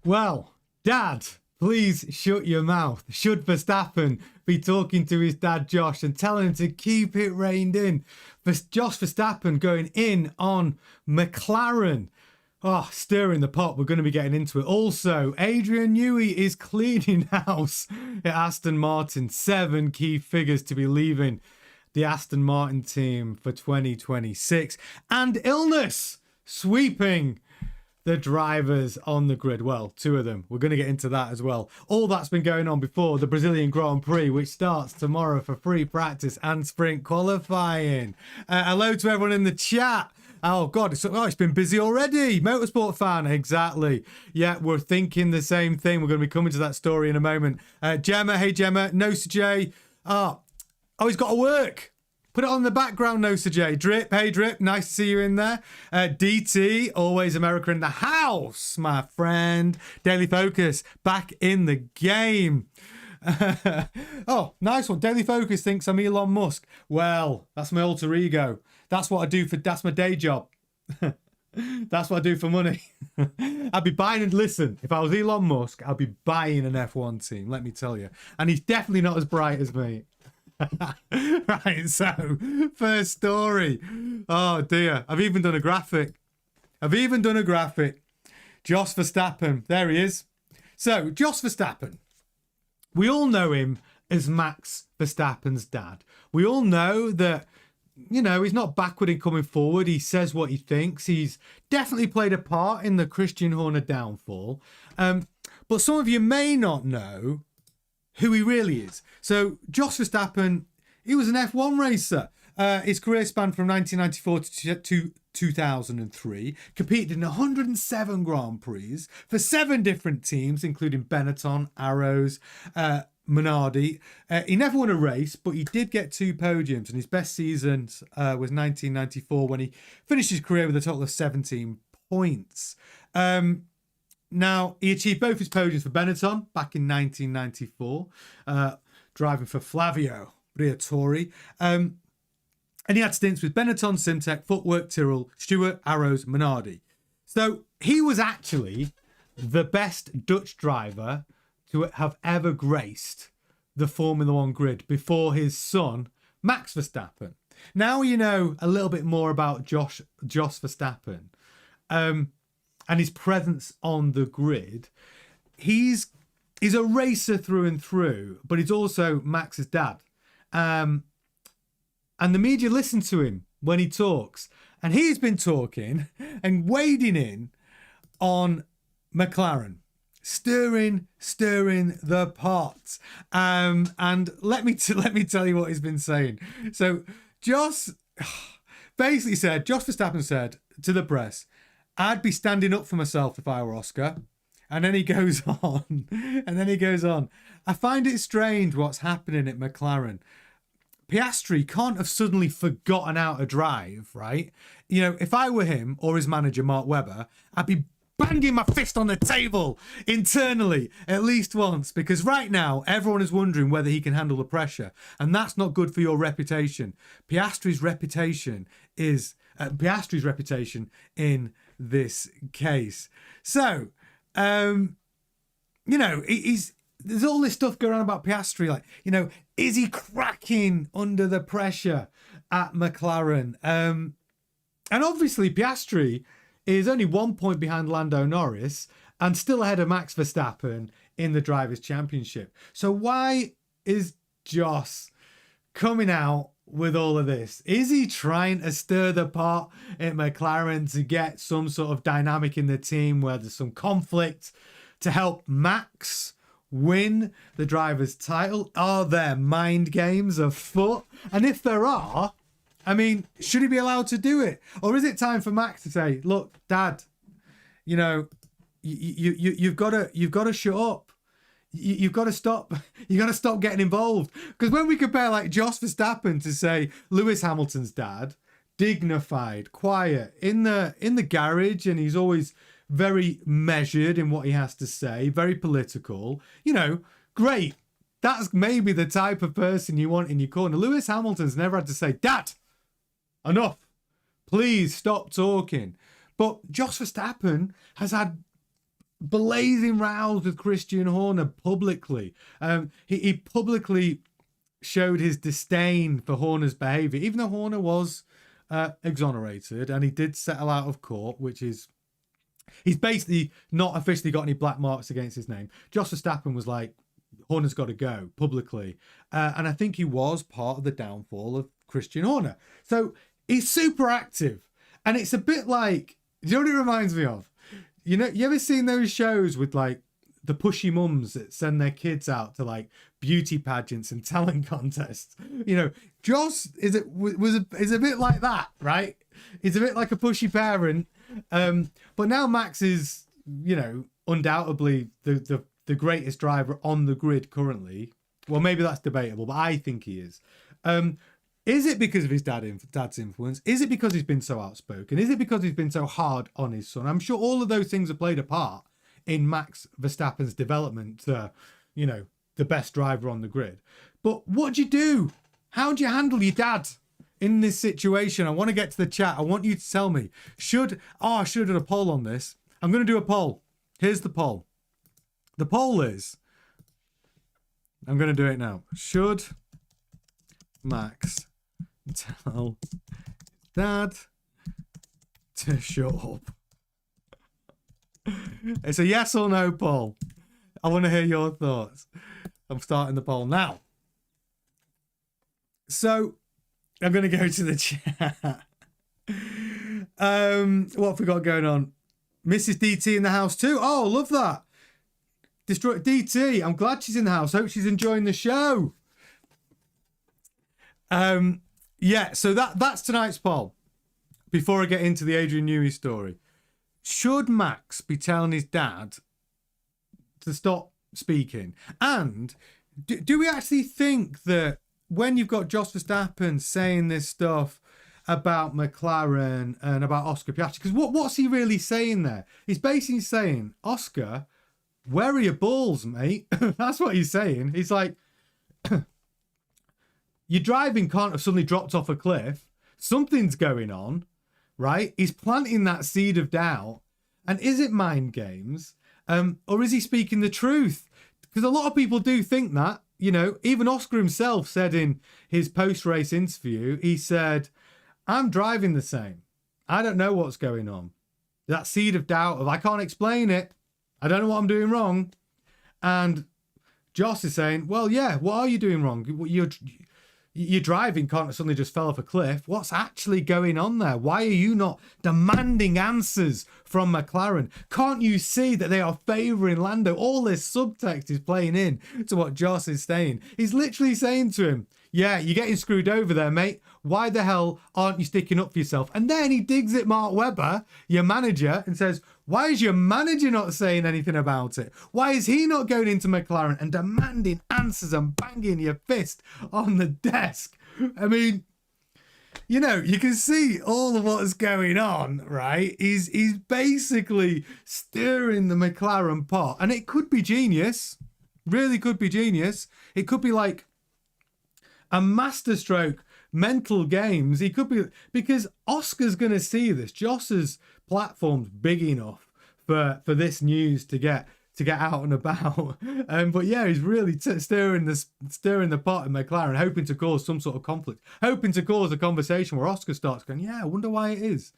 Well, Dad, please shut your mouth. Should Verstappen be talking to his dad Josh and telling him to keep it reined in? Jos Verstappen going in on McLaren. Oh, stirring the pot. We're going to be getting into it. Also, Adrian Newey is cleaning house at Aston Martin. 7 key figures to be leaving the Aston Martin team for 2026. And illness sweeping the drivers on the grid. Well, 2 of them. We're going to get into that as well. All that's been going on before the Brazilian Grand Prix, which starts tomorrow for free practice and sprint qualifying. Hello to everyone in the chat. Oh, God, it's been busy already. Motorsport fan, exactly. Yeah, we're thinking the same thing. We're going to be coming to that story in a moment. Gemma, hey, Gemma. No, Sir J. Oh, he's got to work. Put it on the background, no, Sir J. Drip, hey, Drip. Nice to see you in there. DT, always America in the house, my friend. Daily Focus, back in the game. Oh, nice one. Daily Focus thinks I'm Elon Musk. Well, that's my alter ego. That's what I do that's my day job. That's what I do for money. I'd be buying and listen, if I was Elon Musk, I'd be buying an F1 team, let me tell you. And he's definitely not as bright as me. Right, so first story. Oh dear, I've even done a graphic. Jos Verstappen, there he is. So Jos Verstappen, we all know him as Max Verstappen's dad. We all know that, you know, he's not backward in coming forward. He says what he thinks. He's definitely played a part in the Christian Horner downfall. But some of you may not know who he really is. So Jos Verstappen, he was an F1 racer. His career spanned from 1994 to 2003, competed in 107 Grand Prix for 7 different teams, including Benetton, Arrows, Minardi. He never won a race, but he did get 2 podiums, and his best season was 1994 when he finished his career with a total of 17 points. Now, he achieved both his podiums for Benetton back in 1994, driving for Flavio Briatore. And he had stints with Benetton, Simtek, Footwork, Tyrrell, Stewart, Arrows, Minardi. So he was actually the best Dutch driver to have ever graced the Formula One grid before his son, Max Verstappen. Now you know a little bit more about Jos Verstappen and his presence on the grid. He's a racer through and through, but he's also Max's dad. And the media listen to him when he talks. And he's been talking and wading in on McLaren. Stirring the pot. And let me tell you what he's been saying. So Jos Verstappen said to the press, I'd be standing up for myself if I were Oscar. And then he goes on. I find it strange what's happening at McLaren. Piastri can't have suddenly forgotten how to drive, right? You know, if I were him or his manager, Mark Webber, I'd be banging my fist on the table internally at least once, because right now everyone is wondering whether he can handle the pressure, and that's not good for your reputation. Piastri's reputation in this case. So, you know, there's all this stuff going on about Piastri, like, you know, is he cracking under the pressure at McLaren? And obviously Piastri is only 1 point behind Lando Norris and still ahead of Max Verstappen in the Drivers' Championship. So why is Jos coming out with all of this? Is he trying to stir the pot at McLaren to get some sort of dynamic in the team where there's some conflict to help Max win the driver's title? Are there mind games afoot? And if there are, I mean, should he be allowed to do it? Or is it time for Max to say, look, Dad, you know, you've got to shut up. You've got to stop. You got to stop getting involved. Because when we compare like Jos Verstappen to say Lewis Hamilton's dad, dignified, quiet in the garage, and he's always very measured in what he has to say, very political. You know, great. That's maybe the type of person you want in your corner. Lewis Hamilton's never had to say, Dad, enough. Please stop talking. But Jos Verstappen has had blazing rows with Christian Horner publicly. He publicly showed his disdain for Horner's behaviour, even though Horner was exonerated and he did settle out of court, which is, he's basically not officially got any black marks against his name. Jos Verstappen was like, Horner's got to go publicly. And I think he was part of the downfall of Christian Horner. So he's super active. And it's a bit like, do you know what it reminds me of? You know, you ever seen those shows with like the pushy mums that send their kids out to like beauty pageants and talent contests? You know, Jos is a bit like that, right? He's a bit like a pushy parent. But now Max is, you know, undoubtedly the greatest driver on the grid currently. Well, maybe that's debatable, but I think he is. Is it because of his dad's influence? Is it because he's been so outspoken? Is it because he's been so hard on his son? I'm sure all of those things have played a part in Max Verstappen's development to, you know, the best driver on the grid. But what do you do? How do you handle your dad in this situation? I want to get to the chat. I want you to tell me. I should have done a poll on this. I'm going to do a poll. Here's the poll. The poll is, I'm going to do it now. Should Max tell dad to shut up? It's a yes or no poll. I want to hear your thoughts. I'm starting the poll now. So I'm going to go to the chat. What have we got going on? Mrs. DT in the house too. Oh, love that. Destroy DT. I'm glad she's in the house. Hope she's enjoying the show. Yeah, so that's tonight's poll. Before I get into the Adrian Newey story, should Max be telling his dad to stop speaking? And do we actually think that when you've got Jos Verstappen saying this stuff about McLaren and about Oscar Piastri, because what's he really saying there? He's basically saying, Oscar, where are your balls, mate? That's what he's saying. He's like, your driving can't have suddenly dropped off a cliff. Something's going on, right? He's planting that seed of doubt. And is it mind games? Or is he speaking the truth? Because a lot of people do think that. You know, even Oscar himself said in his post-race interview, he said, I'm driving the same. I don't know what's going on. That seed of doubt of, I can't explain it. I don't know what I'm doing wrong. And Jos is saying, well, yeah, what are you doing wrong? Your driving can't have suddenly just fell off a cliff. What's actually going on there? Why are you not demanding answers from McLaren? Can't you see that they are favouring Lando? All this subtext is playing in to what Jos is saying. He's literally saying to him, yeah, you're getting screwed over there, mate. Why the hell aren't you sticking up for yourself? And then he digs at Mark Webber, your manager, and says, why is your manager not saying anything about it? Why is he not going into McLaren and demanding answers and banging your fist on the desk? I mean, you know, you can see all of what's going on, right? He's basically stirring the McLaren pot. And it could be genius. Really could be genius. It could be like a masterstroke mental games. He could be, because Oscar's going to see this. Jos's platform's big enough for this news to get out and about. But yeah, he's really stirring the pot in McLaren, hoping to cause some sort of conflict, hoping to cause a conversation where Oscar starts going, yeah, I wonder why it is.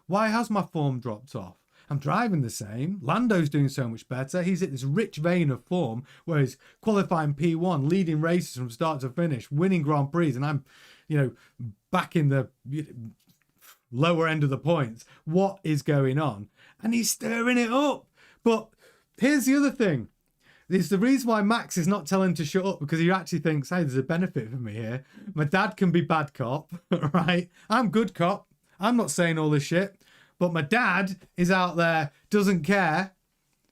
Why has my form dropped off? I'm driving the same. Lando's doing so much better. He's at this rich vein of form where he's qualifying P1, leading races from start to finish, winning Grand Prix, and I'm, you know, back in the lower end of the points. What is going on? And he's stirring it up. But here's the other thing. It's the reason why Max is not telling him to shut up, because he actually thinks, hey, there's a benefit for me here. My dad can be bad cop, right? I'm good cop. I'm not saying all this shit. But my dad is out there, doesn't care,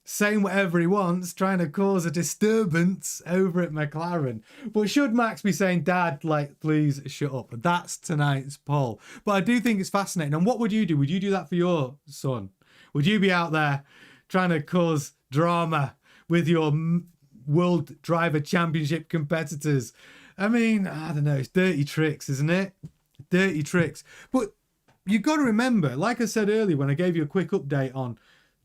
saying whatever he wants, trying to cause a disturbance over at McLaren. But should Max be saying, Dad, like, please shut up? That's tonight's poll. But I do think it's fascinating. And what would you do? Would you do that for your son? Would you be out there trying to cause drama with your World Driver Championship competitors? I mean, I don't know. It's dirty tricks, isn't it? Dirty tricks. But you've got to remember, like I said earlier when I gave you a quick update on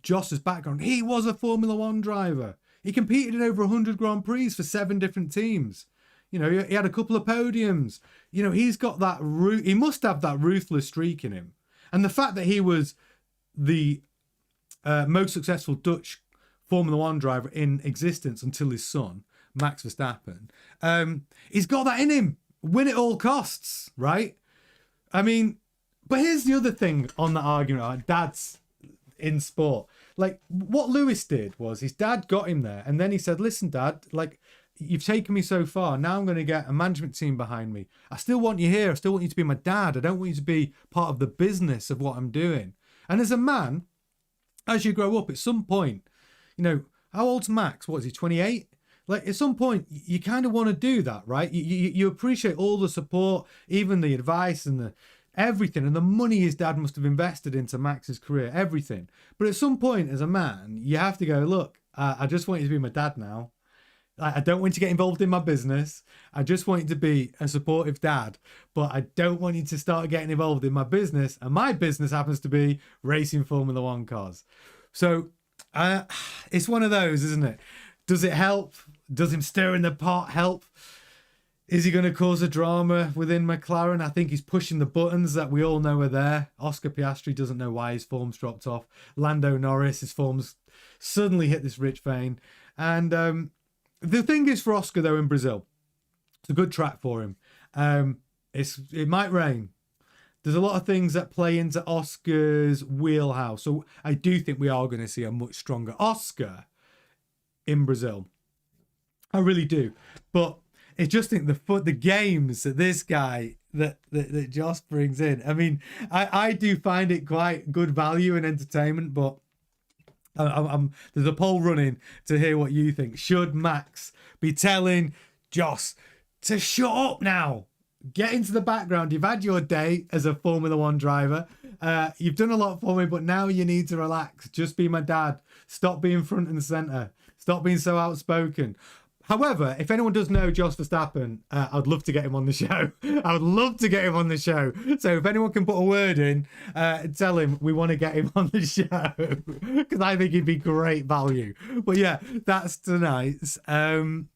Jos's background, he was a Formula One driver. He competed in over 100 Grand Prix for 7 different teams. You know, he had a couple of podiums. You know, he's got that he must have that ruthless streak in him. And the fact that he was the most successful Dutch Formula One driver in existence until his son, Max Verstappen, he's got that in him. Win at all costs, right? I mean, but here's the other thing on that argument, like dads in sport. Like, what Lewis did was his dad got him there, and then he said, listen, Dad, like, you've taken me so far. Now I'm going to get a management team behind me. I still want you here. I still want you to be my dad. I don't want you to be part of the business of what I'm doing. And as a man, as you grow up, at some point, you know, how old's Max? What is he, 28? Like, at some point, you kind of want to do that, right? You appreciate all the support, even the advice and the everything, and the money his dad must have invested into Max's career, everything. But at some point, as a man, you have to go, look, I just want you to be my dad now. I don't want you to get involved in my business. I just want you to be a supportive dad, but I don't want you to start getting involved in my business. And my business happens to be racing Formula One cars. So it's one of those, isn't it? Does it help? Does him stirring the pot help? Is he going to cause a drama within McLaren? I think he's pushing the buttons that we all know are there. Oscar Piastri doesn't know why his form's dropped off. Lando Norris, his form's suddenly hit this rich vein. And the thing is for Oscar, though, in Brazil, it's a good track for him. It might rain. There's a lot of things that play into Oscar's wheelhouse. So I do think we are going to see a much stronger Oscar in Brazil. I really do. But I just think the games that this guy, that Jos brings in, I mean, I do find it quite good value and entertainment, but there's a poll running to hear what you think. Should Max be telling Jos to shut up now? Get into the background. You've had your day as a Formula One driver. You've done a lot for me, but now you need to relax. Just be my dad. Stop being front and center. Stop being so outspoken. However, if anyone does know Jos Verstappen, I'd love to get him on the show. I would love to get him on the show. So if anyone can put a word in, tell him we want to get him on the show, because I think he'd be great value. But yeah, that's tonight's poll.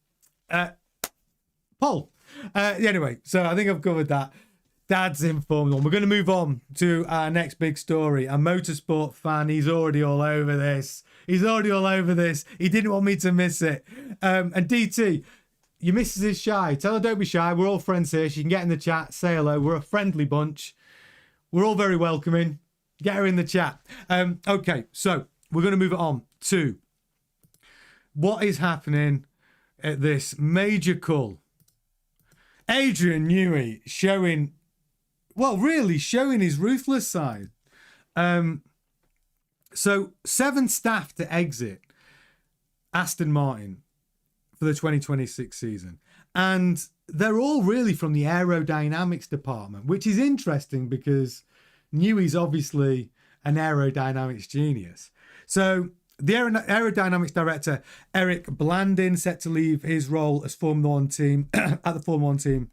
Anyway, so I think I've covered that. Dad's in Formula One. We're going to move on to our next big story. A motorsport fan, he's already all over this. He's already all over this. He didn't want me to miss it. And DT, your missus is shy. Tell her don't be shy. We're all friends here. She can get in the chat, say hello. We're a friendly bunch. We're all very welcoming. Get her in the chat. Okay, so we're going to move it on to what is happening at this major call. Adrian Newey showing his ruthless side. So 7 staff to exit Aston Martin for the 2026 season. And they're all really from the aerodynamics department, which is interesting because Newey's obviously an aerodynamics genius. So the aerodynamics director, Eric Blandin, set to leave his role as Formula One team at the Formula One team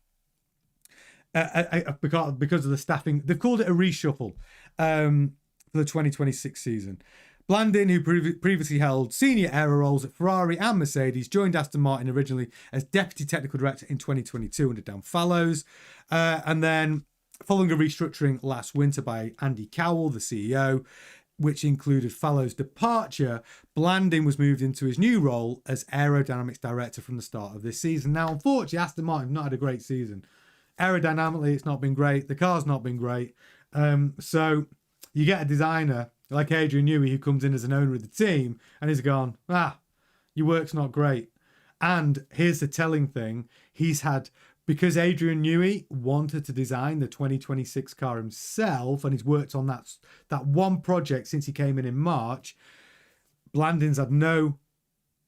because of the staffing. They've called it a reshuffle for the 2026 season. Blandin, who previously held senior aero roles at Ferrari and Mercedes, joined Aston Martin originally as deputy technical director in 2022 under Dan Fallows, and then following a restructuring last winter by Andy Cowell, the CEO, which included Fallows' departure, Blandin was moved into his new role as aerodynamics director from the start of this season. Now, unfortunately, Aston Martin have not had a great season. Aerodynamically, it's not been great. The car's not been great. So you get a designer like Adrian Newey who comes in as an owner of the team and he's gone, your work's not great. And here's the telling thing. Because Adrian Newey wanted to design the 2026 car himself, and he's worked on that one project since he came in March, Blandin's had no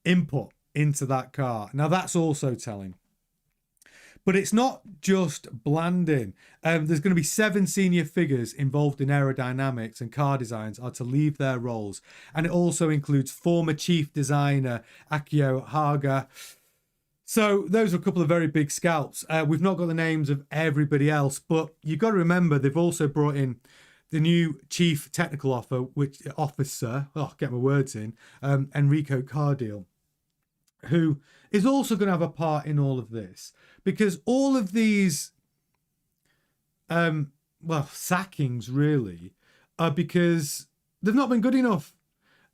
input into that car. Now, that's also telling. But it's not just Blandin. There's going to be 7 senior figures involved in aerodynamics and car designs are to leave their roles. And it also includes former chief designer Akio Haga. So those are a couple of very big scalps. We've not got the names of everybody else, but you've got to remember they've also brought in the new chief technical officer, get my words in, Enrico Cardiel, who is also going to have a part in all of this, because all of these, sackings really are because they've not been good enough.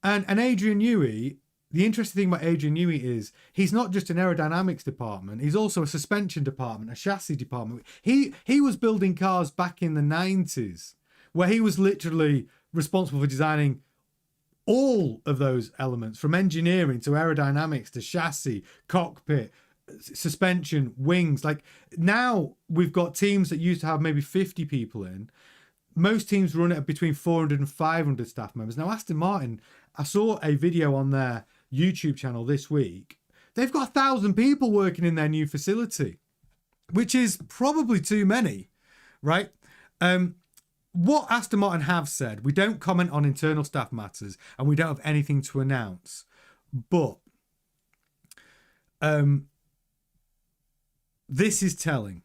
And Adrian Newey, the interesting thing about Adrian Newey is he's not just an aerodynamics department, he's also a suspension department, a chassis department. He was building cars back in the 90s, where he was literally responsible for designing all of those elements, from engineering to aerodynamics to chassis, cockpit, suspension, wings. Like, now we've got teams that used to have maybe 50 people in. Most teams run it at between 400 and 500 staff members. Now, Aston Martin, I saw a video on their YouTube channel this week. They've got 1,000 people working in their new facility, which is probably too many, right? What Aston Martin have said, we don't comment on internal staff matters and we don't have anything to announce. But this is telling.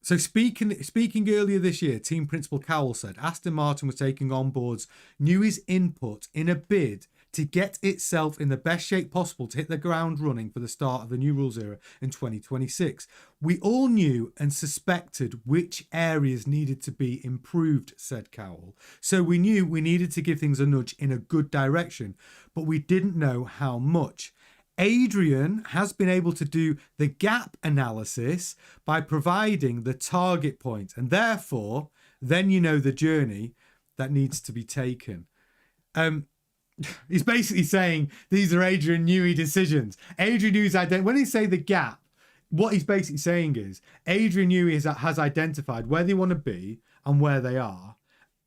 So speaking earlier this year, team principal Cowell said Aston Martin was taking on board Newey's input in a bid to get itself in the best shape possible to hit the ground running for the start of the new rules era in 2026. We all knew and suspected which areas needed to be improved, said Cowell. So we knew we needed to give things a nudge in a good direction, but we didn't know how much. Adrian has been able to do the gap analysis by providing the target point, and therefore, then you know the journey that needs to be taken. He's basically saying these are Adrian Newey decisions. Adrian Newey's when he say the gap, what he's basically saying is Adrian Newey has identified where they want to be and where they are,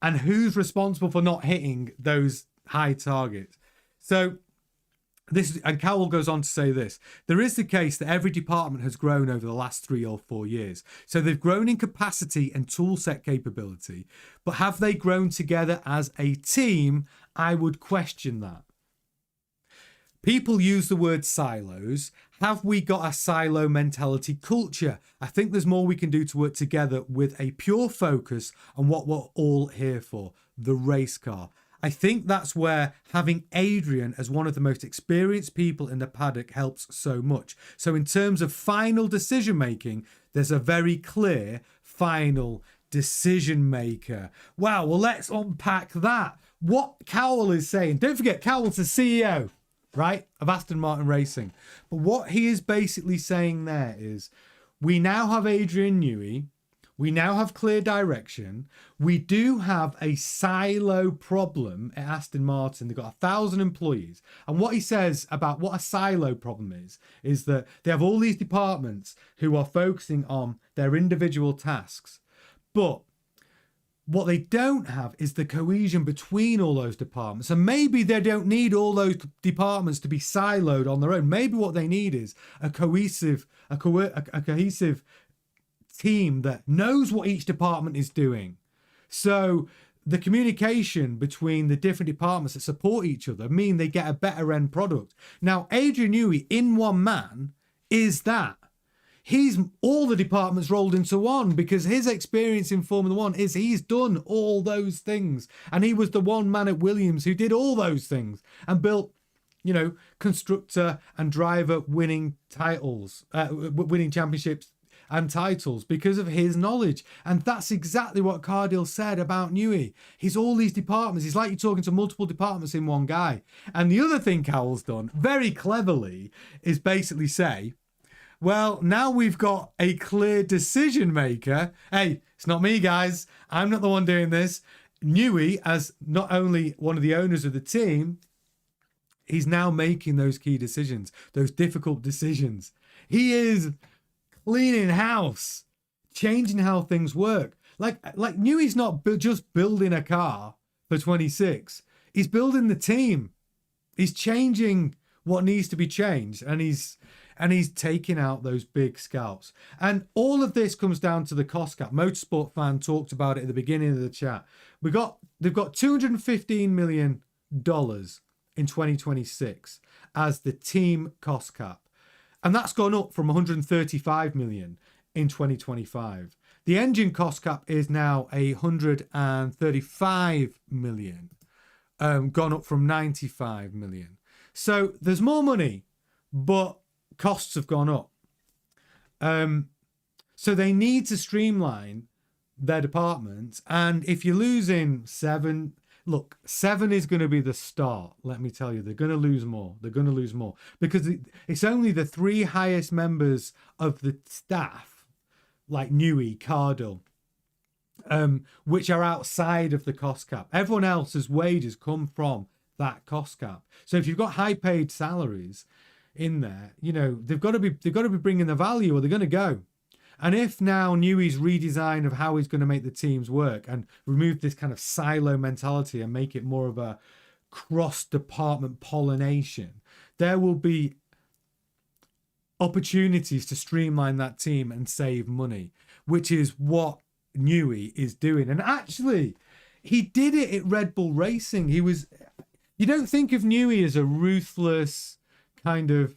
and who's responsible for not hitting those high targets. So and Cowell goes on to say this: there is the case that every department has grown over the last 3 or 4 years. So they've grown in capacity and tool set capability, but have they grown together as a team? I would question that. People use the word silos. Have we got a silo mentality culture? I think there's more we can do to work together with a pure focus on what we're all here for, the race car. I think that's where having Adrian as one of the most experienced people in the paddock helps so much. So in terms of final decision making, there's a very clear final decision maker. Wow, well, let's unpack that. What Cowell is saying, don't forget, Cowell's the CEO, right, of Aston Martin Racing. But what he is basically saying there is, we now have Adrian Newey. We now have clear direction. We do have a silo problem at Aston Martin. They've got 1,000 employees. And what he says about what a silo problem is that they have all these departments who are focusing on their individual tasks. But what they don't have is the cohesion between all those departments. And maybe they don't need all those departments to be siloed on their own. Maybe what they need is a cohesive team that knows what each department is doing. So the communication between the different departments that support each other mean they get a better end product. Now, Adrian Newey in one man is that. He's all the departments rolled into one, because his experience in Formula One is he's done all those things. And he was the one man at Williams who did all those things and built, constructor and driver winning titles, winning championships and titles because of his knowledge. And that's exactly what Cardiel said about Newey. He's all these departments. He's like you're talking to multiple departments in one guy. And the other thing Cowell's done very cleverly is basically say, well, now we've got a clear decision maker. Hey, it's not me, guys. I'm not the one doing this. Newey, as not only one of the owners of the team, he's now making those key decisions, those difficult decisions. He is cleaning house, changing how things work. Like Newey's not just building a car for 26. He's building the team. He's changing what needs to be changed, and he's taking out those big scalps. And all of this comes down to the cost cap. Motorsport Fan talked about it at the beginning of the chat. They've got $215 million in 2026 as the team cost cap. And that's gone up from 135 million in 2025. The engine cost cap is now 135 million, gone up from 95 million. So there's more money, but costs have gone up. So they need to streamline their departments. And if you're losing 7, look, 7 is going to be the start. Let me tell you, they're going to lose more. They're going to lose more because it's only the 3 highest members of the staff, like Newey, Cardle, which are outside of the cost cap. Everyone else's wages come from that cost cap. So if you've got high paid salaries in there, you know, they've got to be bringing the value or they're going to go. And if now Newey's redesign of how he's going to make the teams work and remove this kind of silo mentality and make it more of a cross-department pollination, there will be opportunities to streamline that team and save money, which is what Newey is doing. And actually, he did it at Red Bull Racing. You don't think of Newey as a ruthless kind of,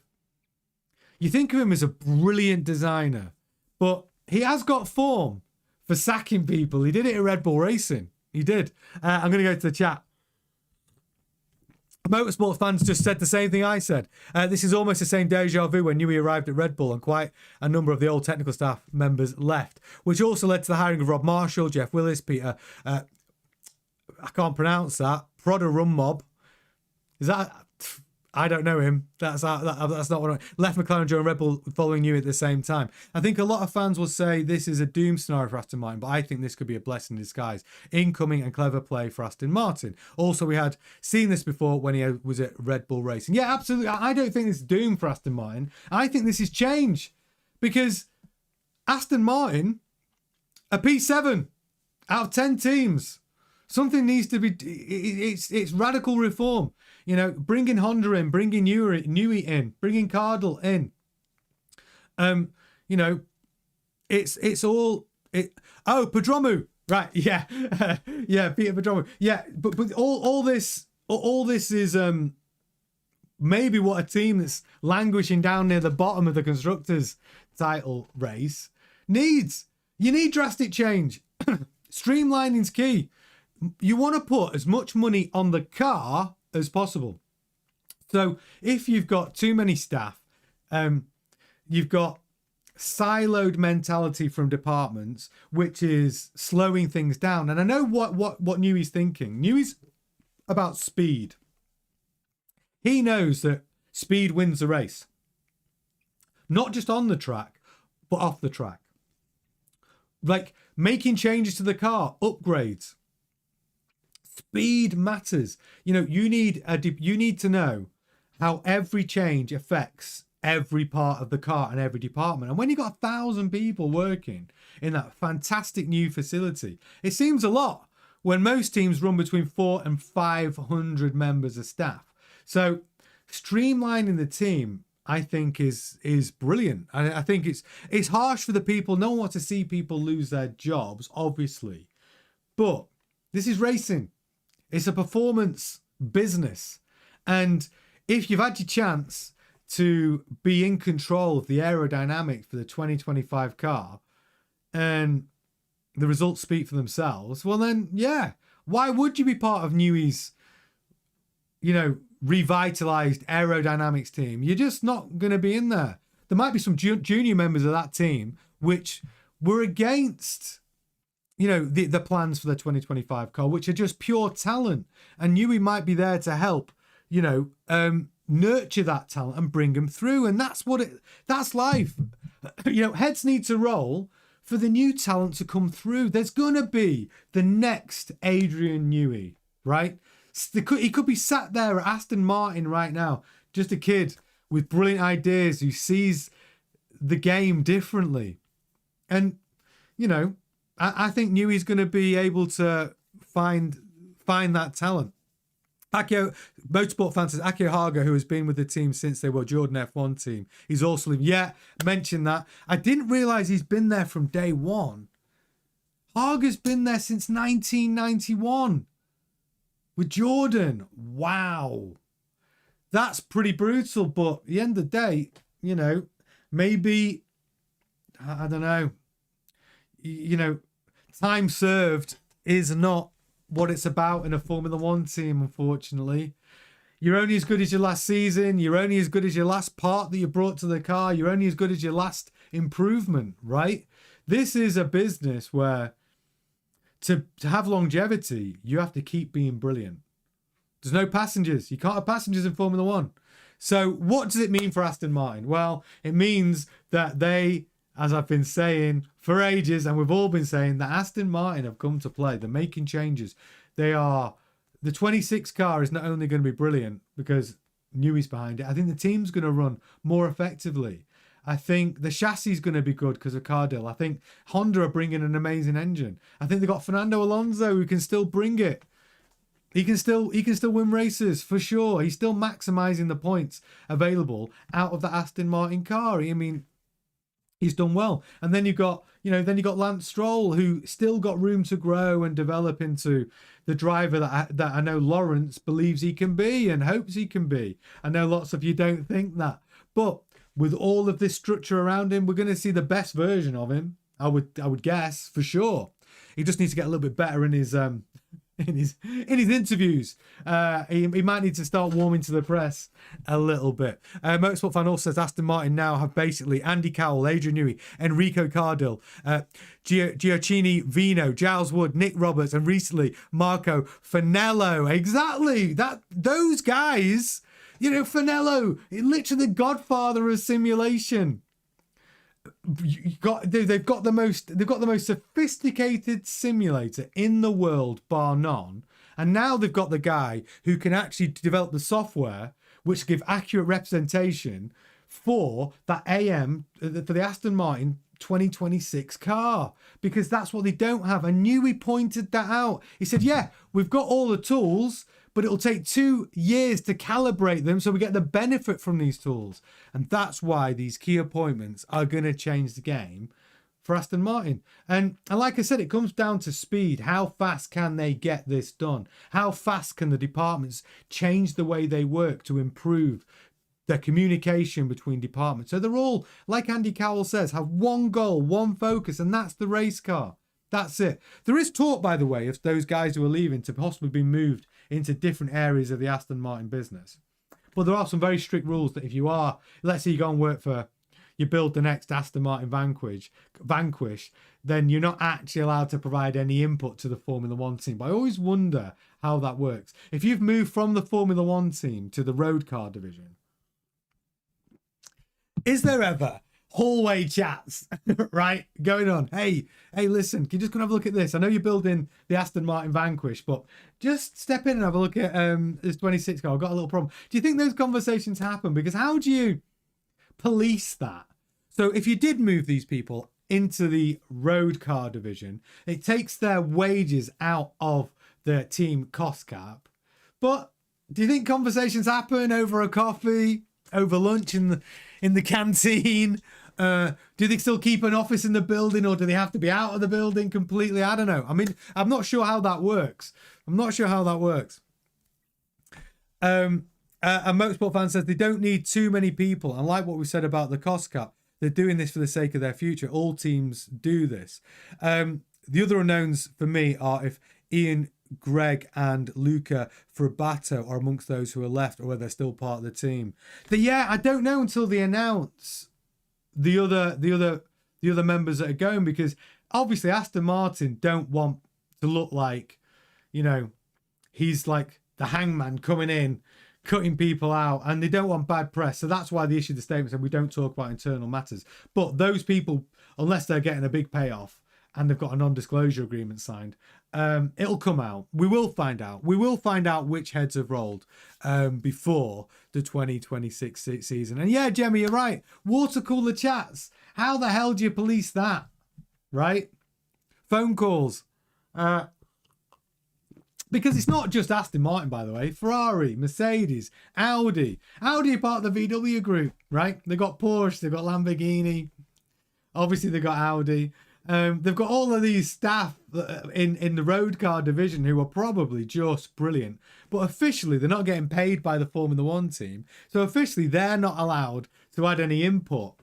you think of him as a brilliant designer. But he has got form for sacking people. He did it at Red Bull Racing. He did. I'm going to go to the chat. Motorsport fans just said the same thing I said. This is almost the same deja vu when Newey arrived at Red Bull and quite a number of the old technical staff members left, which also led to the hiring of Rob Marshall, Jeff Willis, Peter, I can't pronounce that, Prada Rum Mob. Is that... I don't know him. That's not what left McLaren and joined Red Bull following you at the same time. I think a lot of fans will say this is a doom scenario for Aston Martin, but I think this could be a blessing in disguise. Incoming and clever play for Aston Martin. Also, we had seen this before when he was at Red Bull Racing. Yeah, absolutely. I don't think this is doom for Aston Martin. I think this is change because Aston Martin are P7 out of 10 teams. Something needs to be. It's radical reform. You know, bringing Honda in, bringing Newey in, bringing Cardle in. You know, it's all. Oh, Pedromu, right? Yeah, yeah, Peter Pedromu. Yeah, but all this is maybe what a team that's languishing down near the bottom of the constructors' title race needs. You need drastic change. Streamlining's key. You want to put as much money on the car as possible. So if you've got too many staff, you've got siloed mentality from departments, which is slowing things down. And I know what Newey's thinking. Newey's about speed. He knows that speed wins the race. Not just on the track, but off the track. Like making changes to the car, upgrades. Speed matters. You know, you need to know how every change affects every part of the car and every department. And when you've got 1,000 people working in that fantastic new facility, it seems a lot when most teams run between 400 and 500 members of staff. So streamlining the team, I think, is brilliant. I think it's harsh for the people. No one wants to see people lose their jobs, obviously. But this is racing. It's a performance business. And if you've had your chance to be in control of the aerodynamics for the 2025 car and the results speak for themselves, well then, yeah, why would you be part of Newey's, you know, revitalized aerodynamics team? You're just not going to be in there. There might be some junior members of that team which were against, you know, the plans for the 2025 car, which are just pure talent. And Newey might be there to help, you know, nurture that talent and bring them through. And that's that's life. You know, heads need to roll for the new talent to come through. There's going to be the next Adrian Newey, right? He could be sat there at Aston Martin right now, just a kid with brilliant ideas who sees the game differently. And, you know, I think Newey's going to be able to find that talent. Akio, Motorsport fan says, Akio Haga, who has been with the team since they were Jordan F1 team, he's also leaving. Yeah, mentioned that. I didn't realise he's been there from day one. Haga's been there since 1991 with Jordan. Wow. That's pretty brutal, but at the end of the day, you know, maybe, I don't know. you know, time served is not what it's about in a Formula One team, unfortunately. You're only as good as your last season. You're only as good as your last part that you brought to the car. You're only as good as your last improvement, right? This is a business where to have longevity, you have to keep being brilliant. There's no passengers. You can't have passengers in Formula One. So what does it mean for Aston Martin? Well, it means that they, as I've been saying for ages, and we've all been saying, that Aston Martin have come to play. They're making changes. The 26 car is not only going to be brilliant because Newey's behind it. I think the team's going to run more effectively. I think the chassis is going to be good because of Cardell. I think Honda are bringing an amazing engine. I think they've got Fernando Alonso who can still bring it. He can still win races for sure. He's still maximising the points available out of the Aston Martin car. I mean, he's done well. And then you've got Lance Stroll, who still got room to grow and develop into the driver that I know Lawrence believes he can be and hopes he can be. I know lots of you don't think that, but with all of this structure around him, we're going to see the best version of him. I would guess for sure. He just needs to get a little bit better in his interviews. He might need to start warming to the press a little bit. Motorsport Fan also says Aston Martin now have basically Andy Cowell, Adrian Newey, Enrico Cardil, Gioacchini Vino, Giles Wood, Nick Roberts, and recently Marco Finello. Exactly, those guys. You know, Finello, literally the godfather of simulation. They've got the most sophisticated simulator in the world, bar none. And now they've got the guy who can actually develop the software which give accurate representation for that for the Aston Martin 2026 car, because that's what they don't have. And Newey pointed that out. He said, yeah, we've got all the tools, but it'll take 2 years to calibrate them so we get the benefit from these tools. And that's why these key appointments are going to change the game for Aston Martin. And like I said, it comes down to speed. How fast can they get this done? How fast can the departments change the way they work to improve their communication between departments? So they're all, like Andy Cowell says, have one goal, one focus, and that's the race car. That's it. There is talk, by the way, of those guys who are leaving to possibly be moved into different areas of the Aston Martin business. But there are some very strict rules that if you are, let's say you go and work for, you build the next Aston Martin Vanquish, then you're not actually allowed to provide any input to the Formula One team. But I always wonder how that works. If you've moved from the Formula One team to the road car division, is there ever hallway chats, right, going on? Hey, listen, can you just go and have a look at this? I know you're building the Aston Martin Vanquish, but just step in and have a look at this 26 car. I've got a little problem. Do you think those conversations happen? Because how do you police that? So if you did move these people into the road car division, it takes their wages out of the team cost cap. But do you think conversations happen over a coffee, over lunch in the canteen? Do they still keep an office in the building, or do they have to be out of the building completely? I don't know. I mean, I'm not sure how that works. A Motorsport Fan says they don't need too many people. And like what we said about the cost cap, they're doing this for the sake of their future. All teams do this. The other unknowns for me are if Ian, Greg and Luca Frabato are amongst those who are left, or whether they're still part of the team. I don't know until they announce the other members that are going, because obviously Aston Martin don't want to look like, you know, he's like the hangman coming in, cutting people out, and they don't want bad press. So that's why they issued the statement saying we don't talk about internal matters. But those people, unless they're getting a big payoff and they've got a non-disclosure agreement signed, it'll come out. We will find out. We will find out which heads have rolled before the 2026 season. And yeah, Gemma, you're right. Water cooler chats. How the hell do you police that? Right? Phone calls. Because it's not just Aston Martin, by the way. Ferrari, Mercedes, Audi. Audi are part of the VW group, right? They've got Porsche, they've got Lamborghini. Obviously, they've got Audi. They've got all of these staff in the road car division who are probably just brilliant. But officially, they're not getting paid by the Formula One team. So officially, they're not allowed to add any input.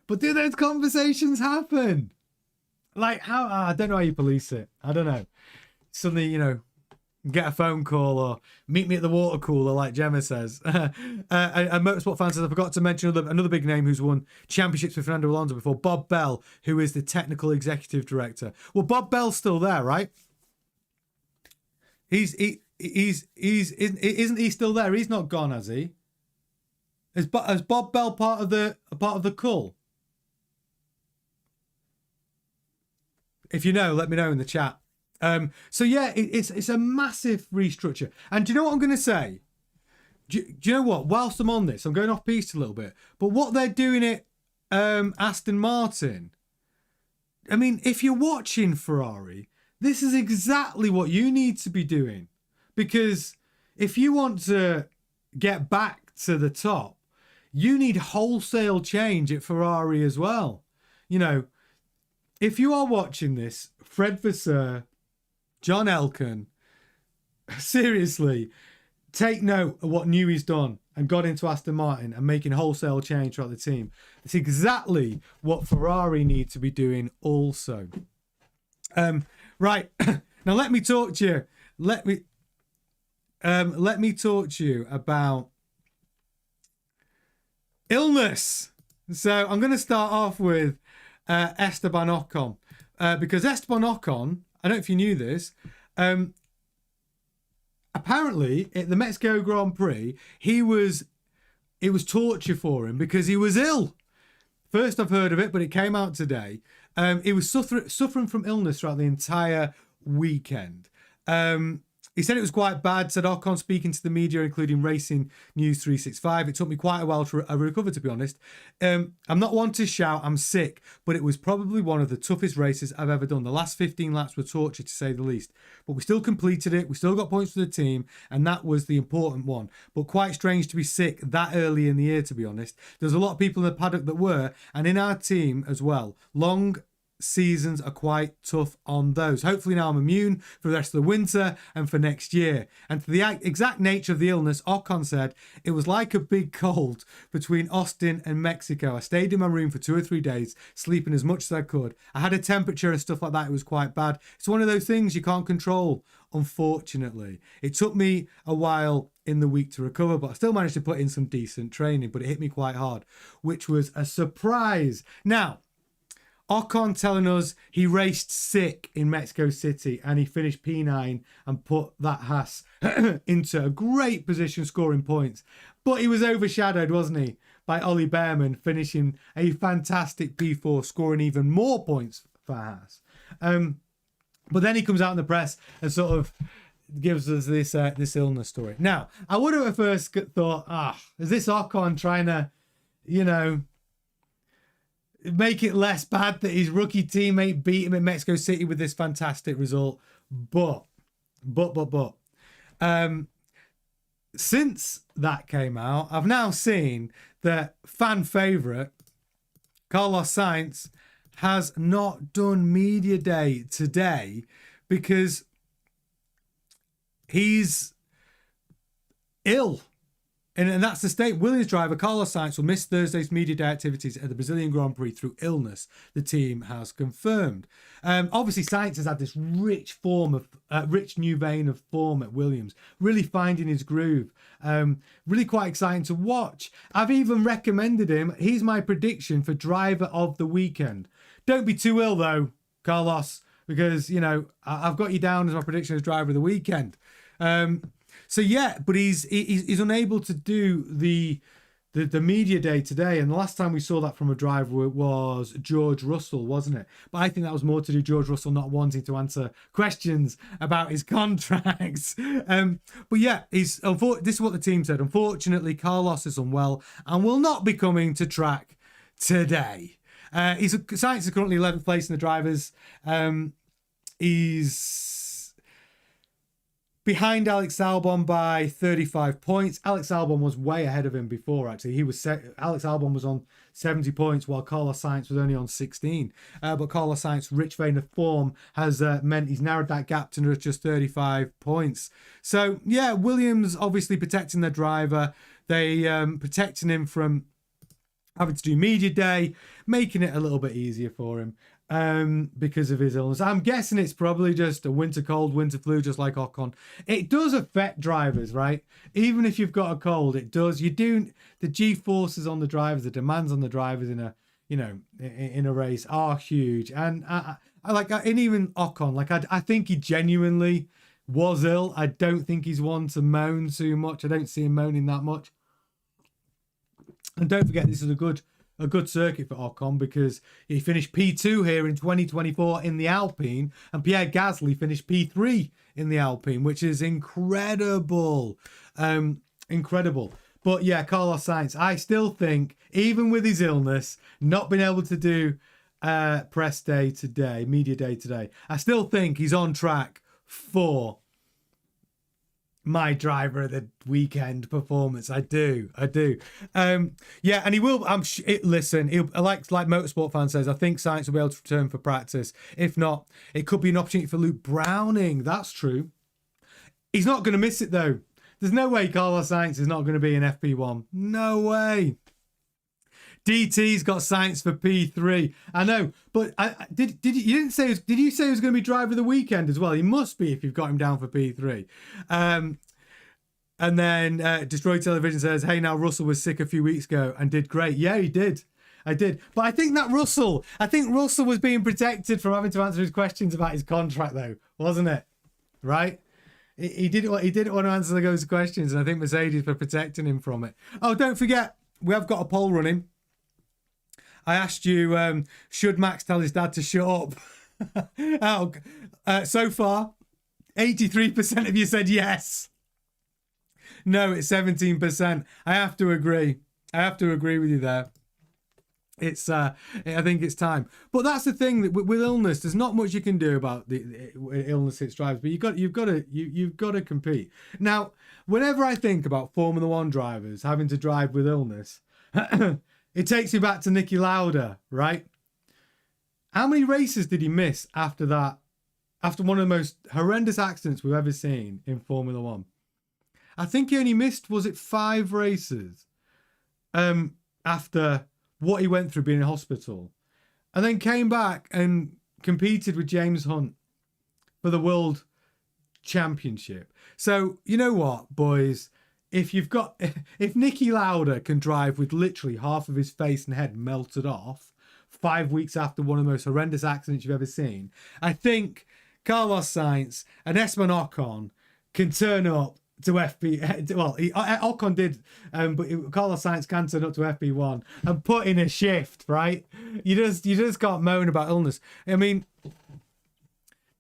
But do those conversations happen? Like, how, I don't know how you police it. I don't know. Suddenly, you know, get a phone call or meet me at the water cooler, like Gemma says. A motorsport fan says, I forgot to mention another big name who's won championships with Fernando Alonso before, Bob Bell, who is the technical executive director. Well, Bob Bell's still there, right? Isn't he still there? He's not gone, has he? Is Bob Bell part of the cull? If you know, let me know in the chat. So yeah, it's a massive restructure. And do you know what I'm going to say? Do you know what? Whilst I'm on this, I'm going off piste a little bit. But what they're doing at Aston Martin, I mean, if you're watching Ferrari, this is exactly what you need to be doing. Because if you want to get back to the top, you need wholesale change at Ferrari as well. You know, if you are watching this, Fred Vasseur, John Elkann, seriously, take note of what Newey's done and got into Aston Martin and making wholesale change throughout the team. It's exactly what Ferrari need to be doing also. Right, now let me talk to you. Let me talk to you about illness. So I'm going to start off with Esteban Ocon, because Esteban Ocon, I don't know if you knew this, apparently at the Mexico Grand Prix, it was torture for him because he was ill. First I've heard of it, but it came out today. He was suffering from illness throughout the entire weekend. He said it was quite bad, said Ocon speaking to the media, including Racing News 365. It took me quite a while to recover, to be honest. I'm not one to shout, I'm sick, but it was probably one of the toughest races I've ever done. The last 15 laps were torture, to say the least. But we still completed it, we still got points for the team, and that was the important one. But quite strange to be sick that early in the year, to be honest. There's a lot of people in the paddock that were, and in our team as well. Long seasons are quite tough on those. Hopefully now I'm immune for the rest of the winter and for next year. And to the exact nature of the illness, Ocon said, it was like a big cold between Austin and Mexico. I stayed in my room for 2 or 3 days, sleeping as much as I could. I had a temperature and stuff like that. It was quite bad. It's one of those things you can't control, unfortunately. It took me a while in the week to recover, but I still managed to put in some decent training, but it hit me quite hard, which was a surprise. Now, Ocon telling us he raced sick in Mexico City and he finished P9 and put that Haas into a great position scoring points. But he was overshadowed, wasn't he, by Ollie Behrman finishing a fantastic P4, scoring even more points for Haas. But then he comes out in the press and sort of gives us this illness story. Now, I would have at first thought, is this Ocon trying to, you know, make it less bad that his rookie teammate beat him in Mexico City with this fantastic result? But since that came out, I've now seen that fan favourite Carlos Sainz has not done media day today because he's ill. And that's the state. Williams driver Carlos Sainz will miss Thursday's media day activities at the Brazilian Grand Prix through illness, the team has confirmed. Obviously, Sainz has had this rich new vein of form at Williams, really finding his groove. Really quite exciting to watch. I've even recommended him. He's my prediction for driver of the weekend. Don't be too ill, though, Carlos, because, you know, I've got you down as my prediction as driver of the weekend. So yeah, but he's unable to do the media day today, and the last time we saw that from a driver was George Russell, wasn't it? But I think that was more to do George Russell not wanting to answer questions about his contracts. But yeah, this is what the team said. Unfortunately, Carlos is unwell and will not be coming to track today. Sainz is currently 11th place in the drivers. He's behind Alex Albon by 35 points. Alex Albon was way ahead of him before, actually. Alex Albon was on 70 points while Carlos Sainz was only on 16. But Carlos Sainz's rich vein of form has meant he's narrowed that gap to just 35 points. So, yeah, Williams obviously protecting their driver. They protecting him from having to do media day, making it a little bit easier for him. because of his illness. I'm guessing it's probably just a winter cold, winter flu, just like Ocon. It does affect drivers, right? Even if you've got a cold, it does. The G-forces on the drivers, the demands on the drivers in a race are huge. And and even Ocon, I think he genuinely was ill. I don't think he's one to moan too much. I don't see him moaning that much. And don't forget, this is a good circuit for Ocon, because he finished P2 here in 2024 in the Alpine, and Pierre Gasly finished P3 in the Alpine, which is incredible. Incredible. But yeah, Carlos Sainz, I still think, even with his illness, not being able to do press day today, media day today, I still think he's on track for my driver of the weekend performance. I do. Yeah, and he will. Listen, like Motorsport Fan says, I think Sainz will be able to return for practice. If not, it could be an opportunity for Luke Browning. That's true. He's not going to miss it though. There's no way Carlos Sainz is not going to be in FP1. No way. DT's got Sainz for P3. I know, but did you say he was going to be driver of the weekend as well? He must be if you've got him down for P3. And then Destroy Television says, hey, now Russell was sick a few weeks ago and did great. Yeah, he did. I did. But I think Russell was being protected from having to answer his questions about his contract though, wasn't it? Right? He didn't want to answer those questions, and I think Mercedes were protecting him from it. Oh, don't forget, we have got a poll running. I asked you, should Max tell his dad to shut up? So far, 83% of you said yes. No, it's 17%. I have to agree. With you there. It's I think it's time. But that's the thing, that with illness, there's not much you can do about the illness hits drivers. But you've got to compete. Now, whenever I think about Formula One drivers having to drive with illness, it takes me back to Niki Lauda, right? How many races did he miss after that? After one of the most horrendous accidents we've ever seen in Formula One. I think he only missed, was it 5 races? After what he went through being in hospital. And then came back and competed with James Hunt for the World Championship. So, you know what, boys? If Niki Lauda can drive with literally half of his face and head melted off 5 weeks after one of the most horrendous accidents you've ever seen, I think Carlos Sainz and Esteban Ocon can turn up to FP. Well, Ocon did, but Carlos Sainz can turn up to FP1 and put in a shift, right? You just can't moan about illness. I mean,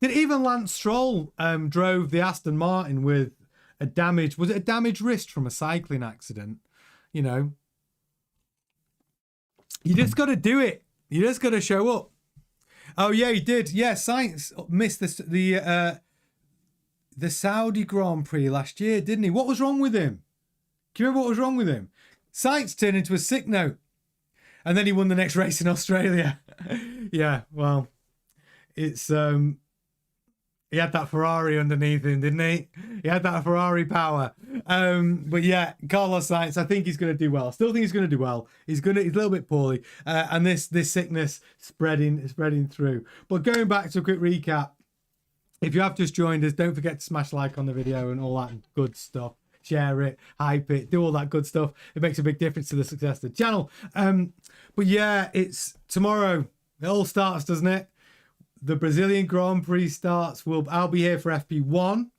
did even Lance Stroll drove the Aston Martin with a damaged wrist from a cycling accident? You know, you just got to do it. You just got to show up. Oh yeah, he did. Yeah, Sainz missed the Saudi Grand Prix last year, didn't he? What was wrong with him? Can you remember what was wrong with him? Sainz turned into a sick note, and then he won the next race in Australia. Yeah, well, it's he had that Ferrari underneath him, didn't he? He had that Ferrari power. But yeah, Carlos Sainz, I think he's going to do well. Still think he's going to do well. He's a little bit poorly, and this sickness spreading through. But going back to a quick recap, if you have just joined us, don't forget to smash like on the video and all that good stuff. Share it, hype it, do all that good stuff. It makes a big difference to the success of the channel. But yeah, it's tomorrow. It all starts, doesn't it? The Brazilian Grand Prix starts. I'll be here for FP1.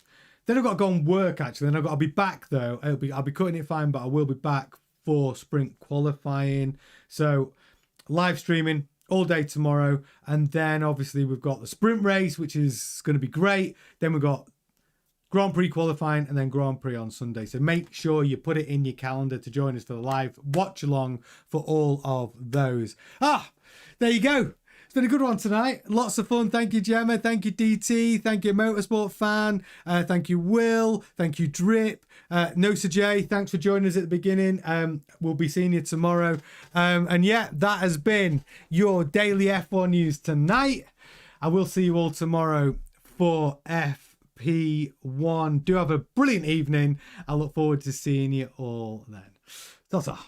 Then I've got to go and work, actually. Then I'll be back, though. I'll be cutting it fine, but I will be back for sprint qualifying. So live streaming all day tomorrow. And then, obviously, we've got the sprint race, which is going to be great. Then we've got Grand Prix qualifying and then Grand Prix on Sunday. So make sure you put it in your calendar to join us for the live watch along for all of those. There you go. It's been a good one tonight. Lots of fun. Thank you, Gemma. Thank you, DT. Thank you, Motorsport Fan. Thank you, Will. Thank you, Drip. Nosa J, thanks for joining us at the beginning. We'll be seeing you tomorrow. And yeah, that has been your daily F1 news tonight. I will see you all tomorrow for FP1. Do have a brilliant evening. I look forward to seeing you all then. Ta-ta.